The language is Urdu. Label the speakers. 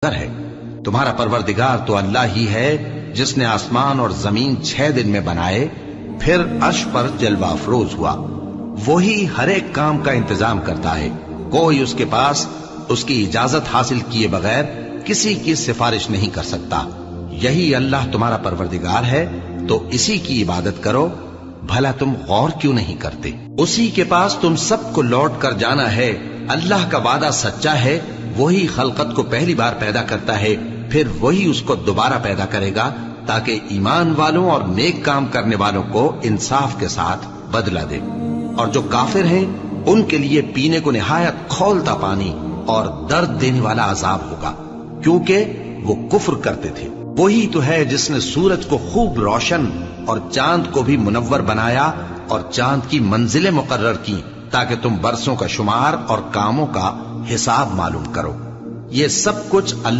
Speaker 1: ہے تمہارا پروردگار تو اللہ ہی ہے جس نے آسمان اور زمین 6 دن میں بنائے، پھر عرش پر جلوہ افروز ہوا۔ وہی ہر ایک کام کا انتظام کرتا ہے، کوئی اس کے پاس اس کی اجازت حاصل کیے بغیر کسی کی سفارش نہیں کر سکتا۔ یہی اللہ تمہارا پروردگار ہے تو اسی کی عبادت کرو، بھلا تم غور کیوں نہیں کرتے؟ اسی کے پاس تم سب کو لوٹ کر جانا ہے۔ اللہ کا وعدہ سچا ہے، وہی خلقت کو پہلی بار پیدا کرتا ہے، پھر وہی اس کو دوبارہ پیدا کرے گا تاکہ ایمان والوں اور نیک کام کرنے والوں کو انصاف کے ساتھ بدلہ دے۔ اور جو کافر ہیں ان کے لیے پینے کو نہایت کھولتا پانی اور درد دینے والا عذاب ہوگا، کیونکہ وہ کفر کرتے تھے۔ وہی تو ہے جس نے سورج کو خوب روشن اور چاند کو بھی منور بنایا اور چاند کی منزلیں مقرر کی تاکہ تم برسوں کا شمار اور کاموں کا حساب معلوم کرو۔ یہ سب کچھ اللہ